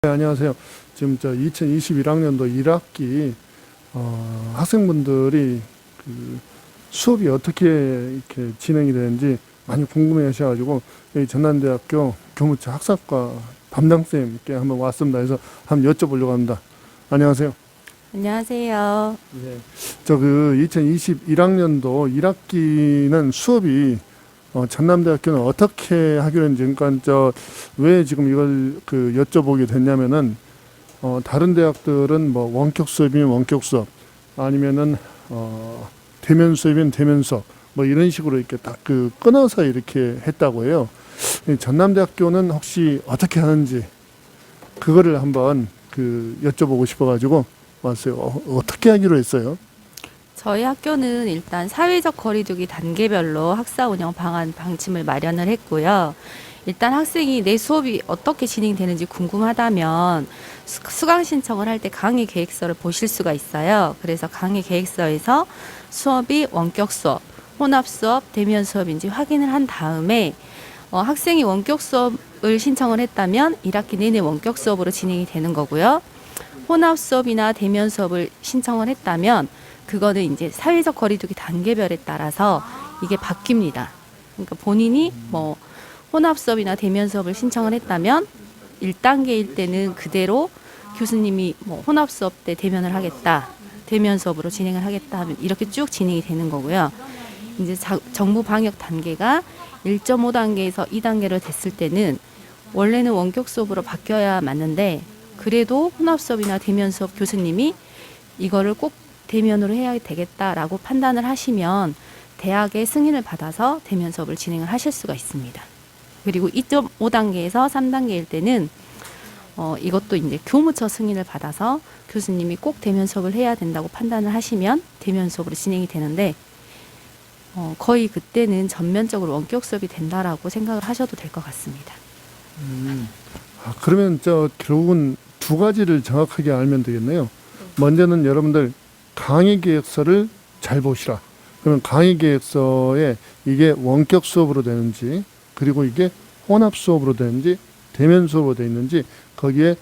네, 안녕하세요. 지금 2021학년도 1학기 학생분들이 그 수업이 어떻게 이렇게 진행이 되는지 많이 궁금해 하셔가지고 여기 전남대학교 교무처 학사과 담당쌤께 한번 왔습니다. 그래서 한번 여쭤보려고 합니다. 안녕하세요. 안녕하세요. 네. 2021학년도 1학기는 수업이 전남대학교는 어떻게 하기로 했는지, 그러니까 왜 지금 이걸 여쭤보게 됐냐면은 다른 대학들은 뭐 원격 수업이면 원격 수업, 아니면은 대면 수업이면 대면 수업, 뭐 이런 식으로 이렇게 딱 끊어서 이렇게 했다고 해요. 이 전남대학교는 혹시 어떻게 하는지 그거를 한번 여쭤보고 싶어가지고 왔어요. 어떻게 하기로 했어요? 저희 학교는 일단 사회적 거리두기 단계별로 학사 운영 방안 방침을 마련을 했고요. 일단 학생이 내 수업이 어떻게 진행되는지 궁금하다면 수강 신청을 할 때 강의 계획서를 보실 수가 있어요. 그래서 강의 계획서에서 수업이 원격 수업, 혼합 수업, 대면 수업인지 확인을 한 다음에 학생이 원격 수업을 신청을 했다면 1학기 내내 원격 수업으로 진행이 되는 거고요. 혼합 수업이나 대면 수업을 신청을 했다면 그거는 이제 사회적 거리두기 단계별에 따라서 이게 바뀝니다. 그러니까 본인이 뭐 혼합 수업이나 대면 수업을 신청을 했다면 1단계일 때는 그대로 교수님이 뭐 혼합 수업 때 대면을 하겠다, 대면 수업으로 진행을 하겠다 하면 이렇게 쭉 진행이 되는 거고요. 이제 정부 방역 단계가 1.5단계에서 2단계로 됐을 때는 원래는 원격 수업으로 바뀌어야 맞는데 그래도 혼합 수업이나 대면 수업 교수님이 이거를 꼭 대면으로 해야 되겠다라고 판단을 하시면 대학의 승인을 받아서 대면 수업을 진행을 하실 수가 있습니다. 그리고 2.5단계에서 3단계일 때는 이것도 이제 교무처 승인을 받아서 교수님이 꼭 대면 수업을 해야 된다고 판단을 하시면 대면 수업으로 진행이 되는데 거의 그때는 전면적으로 원격 수업이 된다라고 생각을 하셔도 될 것 같습니다. 그러면 결국은 두 가지를 정확하게 알면 되겠네요. 먼저는 여러분들 강의 계획서를 잘 보시라. 그러면 강의 계획서에 이게 원격 수업으로 되는지, 그리고 이게 혼합 수업으로 되는지, 대면 수업으로 되어 있는지 거기에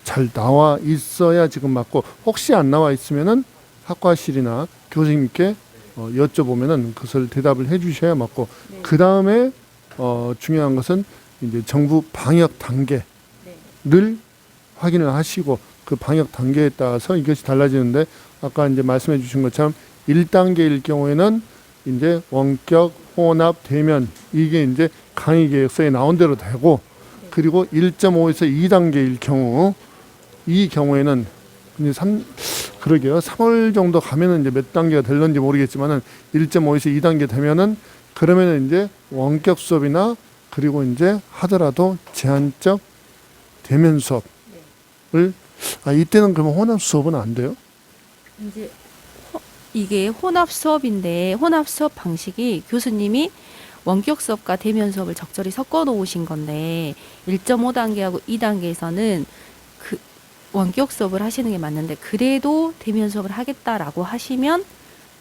잘 나와 있어야 지금 맞고, 혹시 안 나와 있으면은 학과실이나 교수님께 여쭤보면은 그것을 대답을 해주셔야 맞고, 네. 그 다음에 중요한 것은 이제 정부 방역 단계를 확인을 하시고 그 방역 단계에 따라서 이것이 달라지는데, 아까 이제 말씀해 주신 것처럼 1단계일 경우에는 이제 원격, 혼합, 대면 이게 이제 강의 계획서에 나온 대로 되고, 그리고 1.5에서 2단계일 경우 이 경우에는 이제 그러게요. 3월 정도 가면은 이제 몇 단계가 될는지 모르겠지만은 1.5에서 2단계 되면은 그러면은 이제 원격 수업이나 그리고 이제 하더라도 제한적 대면 수업을 이때는 그러면 혼합 수업은 안 돼요? 이제 이게 혼합 수업인데 혼합 수업 방식이 교수님이 원격 수업과 대면 수업을 적절히 섞어 놓으신 건데 1.5단계하고 2단계에서는 그 원격 수업을 하시는 게 맞는데 그래도 대면 수업을 하겠다라고 하시면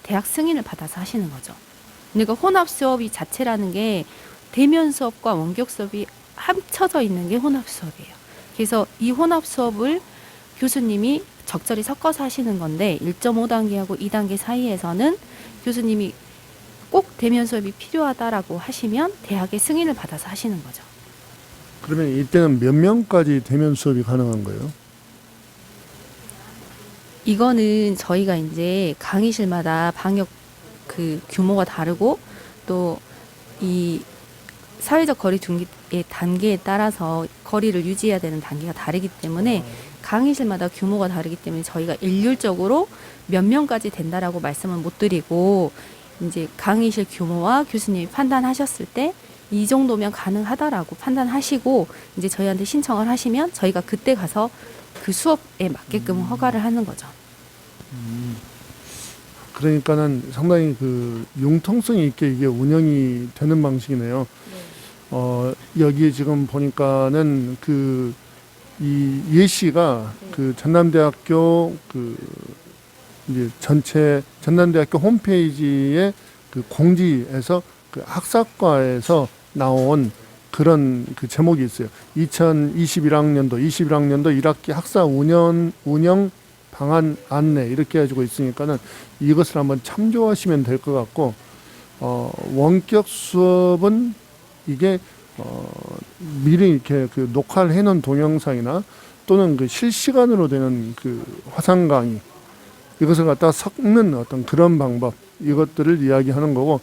대학 승인을 받아서 하시는 거죠. 그러니까 혼합 수업이 자체라는 게 대면 수업과 원격 수업이 합쳐져 있는 게 혼합 수업이에요. 그래서 이 혼합 수업을 교수님이 적절히 섞어서 하시는 건데 1.5단계하고 2단계 사이에서는 교수님이 꼭 대면 수업이 필요하다라고 하시면 대학의 승인을 받아서 하시는 거죠. 그러면 이때는 몇 명까지 대면 수업이 가능한 거예요? 이거는 저희가 이제 강의실마다 방역 규모가 다르고 또 이 사회적 거리 두기의 단계에 따라서 거리를 유지해야 되는 단계가 다르기 때문에 강의실마다 규모가 다르기 때문에 저희가 일률적으로 몇 명까지 된다라고 말씀은 못 드리고 이제 강의실 규모와 교수님이 판단하셨을 때 이 정도면 가능하다라고 판단하시고 이제 저희한테 신청을 하시면 저희가 그때 가서 그 수업에 맞게끔 허가를 하는 거죠. 그러니까는 상당히 융통성이 있게 이게 운영이 되는 방식이네요. 여기 지금 보니까는 이 예시가 전남대학교 이제 전체 전남대학교 홈페이지에 공지에서 학사과에서 나온 그런 그 제목이 있어요. 2021학년도 21학년도 1학기 학사 운영 방안 안내 이렇게 해가지고 있으니까는 이것을 한번 참조하시면 될 것 같고, 원격 수업은 이게 미리 이렇게 그 녹화를 해놓은 동영상이나 또는 그 실시간으로 되는 그 화상 강의, 이것을 갖다 섞는 어떤 그런 방법, 이것들을 이야기하는 거고,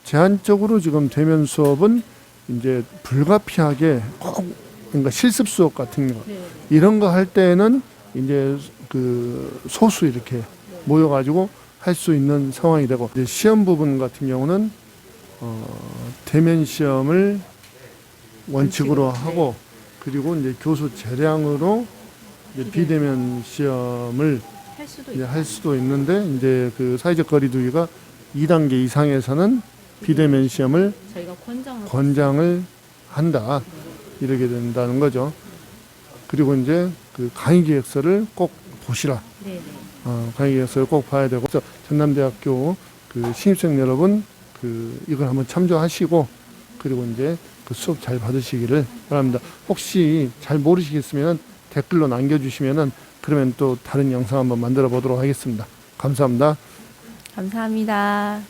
제한적으로 지금 대면 수업은 이제 불가피하게 꼭, 그러니까 실습 수업 같은 거, 이런 거 할 때는 이제 그 소수 이렇게 모여가지고 할 수 있는 상황이 되고, 이제 시험 부분 같은 경우는 대면 시험을 원칙으로 하고, 그리고 이제 교수 재량으로 이제 비대면 시험을 이제 할 수도 있는데, 이제 그 사회적 거리두기가 2단계 이상에서는 비대면 시험을 저희가 권장을 한다, 이렇게 된다는 거죠. 그리고 이제 그 강의 계획서를 꼭 보시라. 네네. 강의 계획서를 꼭 봐야 되고, 그래서 전남대학교 그 신입생 여러분 그 이걸 한번 참조하시고, 그리고 이제 그 수업 잘 받으시기를 바랍니다. 혹시 잘 모르시겠으면 댓글로 남겨주시면은, 그러면 또 다른 영상 한번 만들어 보도록 하겠습니다. 감사합니다. 감사합니다.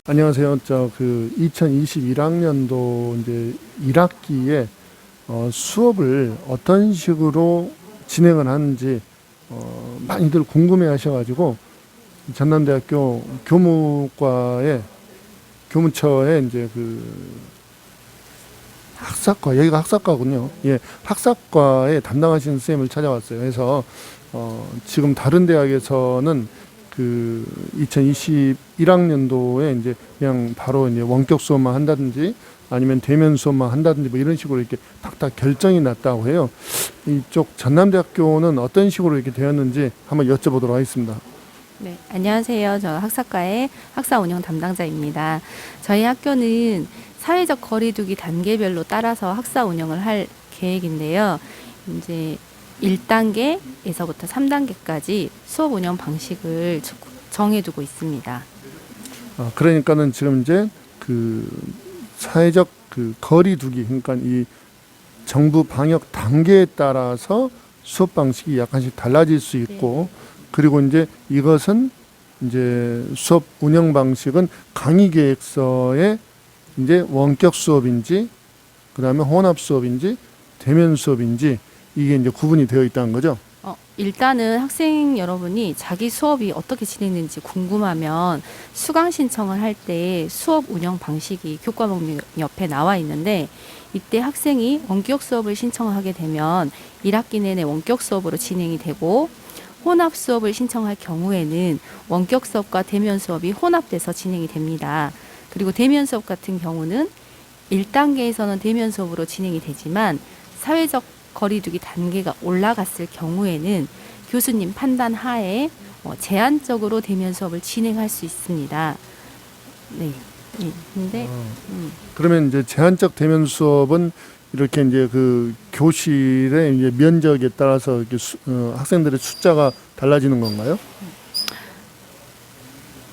안녕하세요. 그 2021학년도 이제 1학기에 수업을 어떤 식으로 진행을 하는지 많이들 궁금해 하셔가지고, 전남대학교 교무처에 이제 그 학사과, 여기가 학사과군요. 예, 학사과에 담당하시는 선생님을 찾아왔어요. 그래서 지금 다른 대학에서는 그 2021학년도에 이제 그냥 바로 이제 원격 수업만 한다든지 아니면 대면 수업만 한다든지 뭐 이런 식으로 이렇게 탁탁 결정이 났다고 해요. 이쪽 전남대학교는 어떤 식으로 이렇게 되었는지 한번 여쭤보도록 하겠습니다. 네, 안녕하세요. 저 학사과의 학사 운영 담당자입니다. 저희 학교는 사회적 거리두기 단계별로 따라서 학사 운영을 할 계획인데요. 이제 1단계에서부터 3단계까지 수업 운영 방식을 정해두고 있습니다. 그러니까는 지금 이제 그 사회적 그 거리두기, 그러니까 이 정부 방역 단계에 따라서 수업 방식이 약간씩 달라질 수 있고, 그리고 이제 이것은 이제 수업 운영 방식은 강의 계획서에 이제 원격 수업인지, 그다음에 혼합 수업인지, 대면 수업인지, 이게 이제 구분이 되어 있다는 거죠. 일단은 학생 여러분이 자기 수업이 어떻게 진행되는지 궁금하면 수강 신청을 할 때 수업 운영 방식이 교과목 옆에 나와 있는데, 이때 학생이 원격 수업을 신청하게 되면 1학기 내내 원격 수업으로 진행이 되고, 혼합 수업을 신청할 경우에는 원격 수업과 대면 수업이 혼합돼서 진행이 됩니다. 그리고 대면 수업 같은 경우는 1단계에서는 대면 수업으로 진행이 되지만 사회적 거리두기 단계가 올라갔을 경우에는 교수님 판단 하에 제한적으로 대면 수업을 진행할 수 있습니다. 네. 근데 그러면 이제 제한적 대면 수업은 이렇게 이제 그 교실의 이제 면적에 따라서 이렇게 학생들의 숫자가 달라지는 건가요?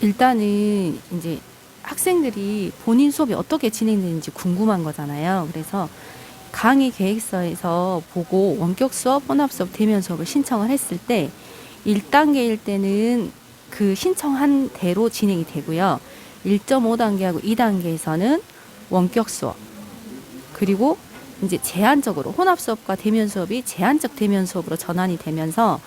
일단은 이제 학생들이 본인 수업이 어떻게 진행되는지 궁금한 거잖아요. 그래서 강의 계획서에서 보고 원격 수업, 혼합 수업, 대면 수업을 신청을 했을 때 1단계일 때는 그 신청한 대로 진행이 되고요. 1.5단계하고 2단계에서는 원격 수업, 그리고 이제 제한적으로 혼합 수업과 대면 수업이 제한적 대면 수업으로 전환이 되면서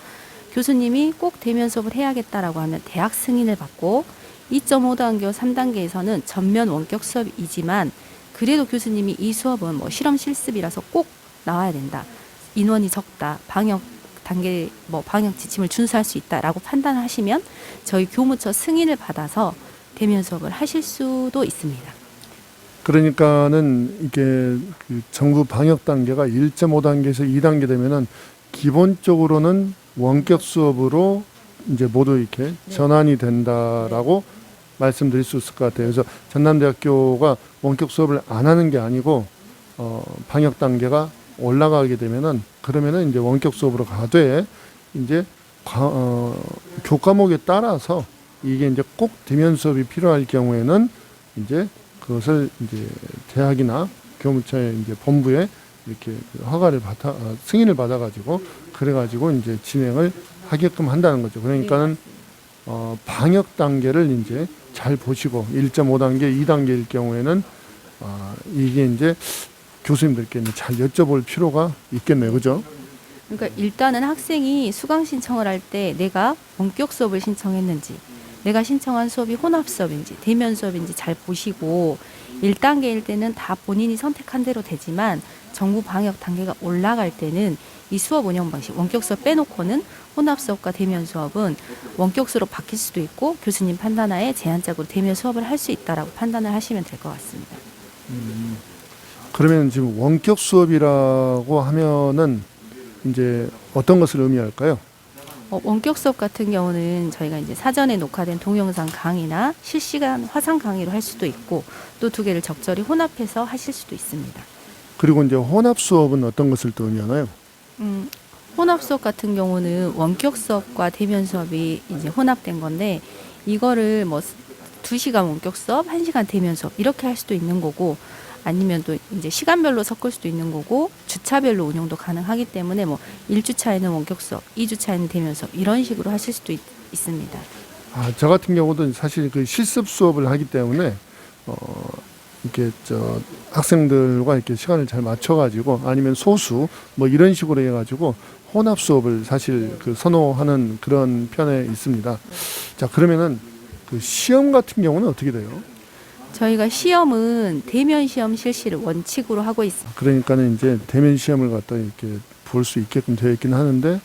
교수님이 꼭 대면 수업을 해야겠다라고 하면 대학 승인을 받고, 2.5단계와 3단계에서는 전면 원격 수업이지만 그래도 교수님이 이 수업은 뭐 실험 실습이라서 꼭 나와야 된다, 인원이 적다, 방역 단계 방역 지침을 준수할 수 있다라고 판단하시면 저희 교무처 승인을 받아서 대면 수업을 하실 수도 있습니다. 그러니까는 이게 그 정부 방역 단계가 1.5단계에서 2단계 되면은 기본적으로는 원격 수업으로 이제 모두 이렇게 전환이 된다라고 말씀드릴 수 있을 것 같아요. 그래서 전남대학교가 원격 수업을 안 하는 게 아니고 방역 단계가 올라가게 되면은, 그러면은 이제 원격 수업으로 가되, 이제 교과목에 따라서 이게 이제 꼭 대면 수업이 필요할 경우에는 이제 그것을 이제 대학이나 교무처의 이제 본부에 이렇게 허가를 승인을 받아가지고 그래가지고 이제 진행을 하게끔 한다는 거죠. 그러니까는 방역 단계를 이제 잘 보시고 1.5단계, 2단계일 경우에는 이게 이제 교수님들께 이제 잘 여쭤볼 필요가 있겠네요, 그죠? 그러니까 일단은 학생이 수강 신청을 할 때 내가 원격 수업을 신청했는지, 내가 신청한 수업이 혼합 수업인지, 대면 수업인지 잘 보시고 1단계일 때는 다 본인이 선택한 대로 되지만 정부 방역 단계가 올라갈 때는 이 수업 운영 방식, 원격 수업 빼놓고는 혼합 수업과 대면 수업은 원격 수업으로 바뀔 수도 있고 교수님 판단하에 제한적으로 대면 수업을 할 수 있다라고 판단을 하시면 될 것 같습니다. 그러면 지금 원격 수업이라고 하면은 이제 어떤 것을 의미할까요? 원격 수업 같은 경우는 저희가 이제 사전에 녹화된 동영상 강의나 실시간 화상 강의로 할 수도 있고 또 두 개를 적절히 혼합해서 하실 수도 있습니다. 그리고 이제 혼합 수업은 어떤 것을 또 의미하나요? 혼합 수업 같은 경우는 원격 수업과 대면 수업이 이제 혼합된 건데 이거를 뭐 2시간 원격 수업, 1시간 대면 수업 이렇게 할 수도 있는 거고 아니면 또 이제 시간별로 섞을 수도 있는 거고 주차별로 운영도 가능하기 때문에 뭐 1주차에는 원격 수업, 2주차에는 대면 수업 이런 식으로 하실 수도 있습니다. 저 같은 경우도 사실 그 실습 수업을 하기 때문에 이렇게 학생들과 이렇게 시간을 잘 맞춰가지고 아니면 소수 뭐 이런 식으로 해가지고 혼합 수업을 사실 그 선호하는 그런 편에 있습니다. 자, 그러면은 그 시험 같은 경우는 어떻게 돼요? 저희가 시험은 대면 시험 실시를 원칙으로 하고 있습니다. 그러니까는 이제 대면 시험을 갖다 이렇게 볼 수 있게끔 되어 있긴 하는데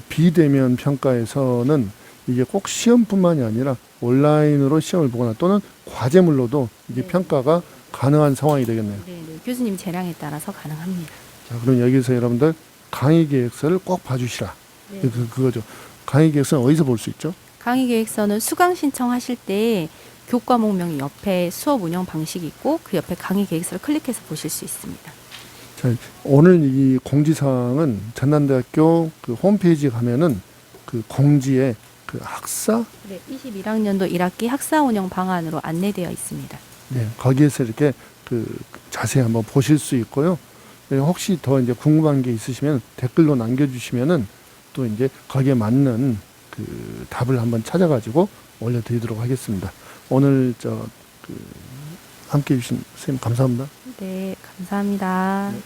비대면 평가에서는 이게 꼭 시험뿐만이 아니라 온라인으로 시험을 보거나 또는 과제물로도 이게 평가가 가능한 상황이 되겠네요. 네, 교수님 재량에 따라서 가능합니다. 자, 그럼 여기서 여러분들 강의 계획서를 꼭 봐주시라. 네. 그거죠. 강의 계획서는 어디서 볼 수 있죠? 강의 계획서는 수강 신청하실 때 교과목명이 옆에 수업 운영 방식이 있고 그 옆에 강의 계획서를 클릭해서 보실 수 있습니다. 자, 오늘 이 공지사항은 전남대학교 그 홈페이지 가면은 그 공지에 그 학사, 네, 21학년도 1학기 학사 운영 방안으로 안내되어 있습니다. 네, 거기에서 이렇게 그 자세히 한번 보실 수 있고요. 네, 혹시 더 이제 궁금한 게 있으시면 댓글로 남겨주시면은 또 이제 거기에 맞는 그 답을 한번 찾아가지고 올려드리도록 하겠습니다. 오늘 함께 해주신 선생님 감사합니다. 네, 감사합니다. 네.